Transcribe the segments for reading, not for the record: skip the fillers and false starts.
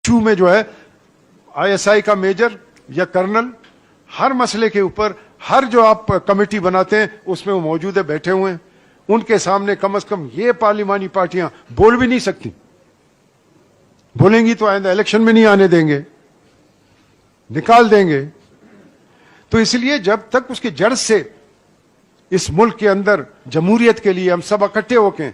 Issue में जो है ISI का मेजर या कर्नल, हर मसले के ऊपर हर जो आप कमेटी बनाते हैं उसमें वो मौजूद है, बैठे हुए हैं। उनके सामने कम से कम ये पार्लिमानी पार्टियां बोल भी नहीं सकती, बोलेंगी तो आइंदा इलेक्शन में नहीं आने देंगे, निकाल देंगे। तो इसलिए जब तक उसकी जड़ से इस मुल्क के अंदर जमहूरियत के लिए हम सब इकट्ठे होकर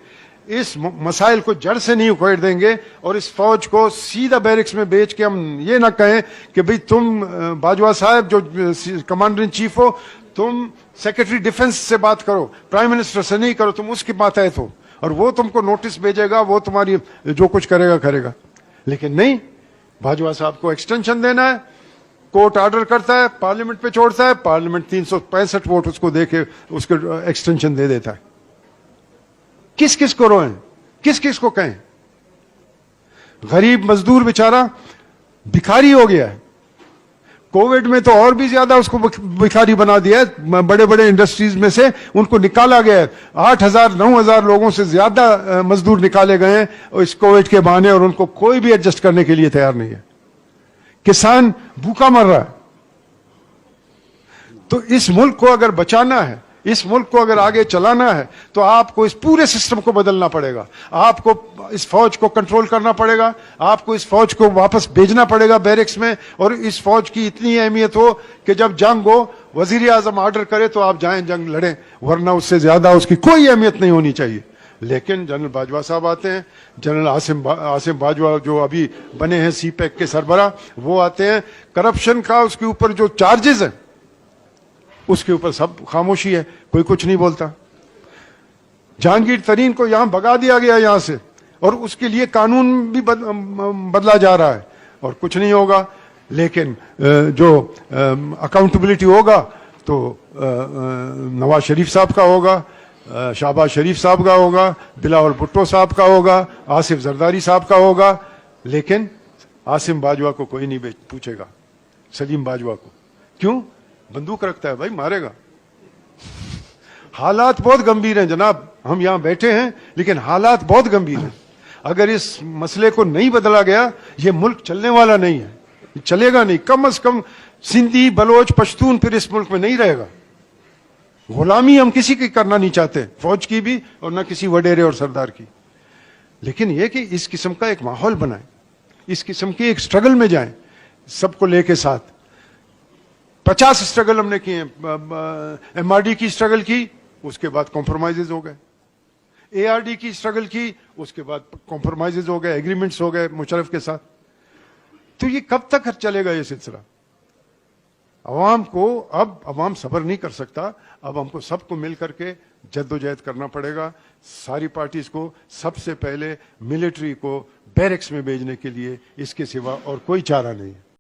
इस मसाइल को जड़ से नहीं उखेड़ देंगे और इस फौज को सीधा बैरिक्स में भेज के हम ये ना कहें कि भाई तुम बाजवा साहब जो कमांडर इन चीफ हो, तुम सेक्रेटरी डिफेंस से बात करो, प्राइम मिनिस्टर से नहीं करो, तुम उसके मातहत हो और वो तुमको नोटिस भेजेगा, वो तुम्हारी जो कुछ करेगा करेगा। लेकिन नहीं, बाजवा साहब को एक्सटेंशन देना है, कोर्ट ऑर्डर करता है, पार्लियामेंट पे छोड़ता है, पार्लियामेंट 365 वोट उसको देके उसको एक्सटेंशन दे देता है। किस किस को रोएं, किस किस को कहें? गरीब मजदूर बेचारा भिखारी हो गया है। कोविड में तो और भी ज्यादा उसको भिखारी बना दिया है। बड़े बड़े इंडस्ट्रीज में से उनको निकाला गया है। 8,000 9,000 लोगों से ज्यादा मजदूर निकाले गए हैं इस कोविड के बहाने और उनको कोई भी एडजस्ट करने के लिए तैयार नहीं है। किसान भूखा मर रहा है। तो इस मुल्क को अगर बचाना है, इस मुल्क को अगर आगे चलाना है, तो आपको इस पूरे सिस्टम को बदलना पड़ेगा। आपको इस फौज को कंट्रोल करना पड़ेगा, आपको इस फौज को वापस भेजना पड़ेगा बैरिक्स में, और इस फौज की इतनी अहमियत हो कि जब जंग हो, वजीर आजम ऑर्डर करे तो आप जाएं, जंग लड़ें, वरना उससे ज्यादा उसकी कोई अहमियत नहीं होनी चाहिए। लेकिन जनरल बाजवा साहब आते हैं, जनरल आसिम बाजवा जो अभी बने हैं CPEC के सरबराह, वो आते हैं। करप्शन का उसके ऊपर जो चार्जेस हैं उसके ऊपर सब खामोशी है, कोई कुछ नहीं बोलता। जहांगीर तरीन को यहां भगा दिया गया यहां से, और उसके लिए कानून भी बदला जा रहा है और कुछ नहीं होगा। लेकिन जो अकाउंटेबिलिटी होगा तो नवाज शरीफ साहब का होगा, शहबाज शरीफ साहब का होगा, बिलावल भुट्टो साहब का होगा, आसिफ जरदारी साहब का होगा। लेकिन आसिम बाजवा को कोई नहीं पूछेगा, सलीम बाजवा को। क्यों? बंदूक रखता है भाई, मारेगा। हालात बहुत गंभीर हैं जनाब, हम यहां बैठे हैं लेकिन हालात बहुत गंभीर हैं। अगर इस मसले को नहीं बदला गया, ये मुल्क चलने वाला नहीं है, चलेगा नहीं। कम से कम सिंधी, बलोच, पश्तून फिर इस मुल्क में नहीं रहेगा। गुलामी हम किसी की करना नहीं चाहते, फौज की भी और ना किसी वडेरे और सरदार की। लेकिन यह कि इस किस्म का एक माहौल बनाए, इस किस्म के एक स्ट्रगल में जाएं, सबको लेके साथ। 50 स्ट्रगल हमने किए, MRD की स्ट्रगल की, उसके बाद कॉम्प्रोमाइजेज हो गए। ARD की स्ट्रगल की, उसके बाद कॉम्प्रोमाइजेज हो गए, एग्रीमेंट्स हो गए मुशर्रफ के साथ। तो ये कब तक चलेगा ये सिलसिला? अवाम को अब अवाम सब्र नहीं कर सकता। अब हमको सबको मिल करके जद्दोजहद करना पड़ेगा। सारी पार्टीज को सबसे पहले मिलिट्री को बैरक्स में भेजने के लिए, इसके सिवा और कोई चारा नहीं है।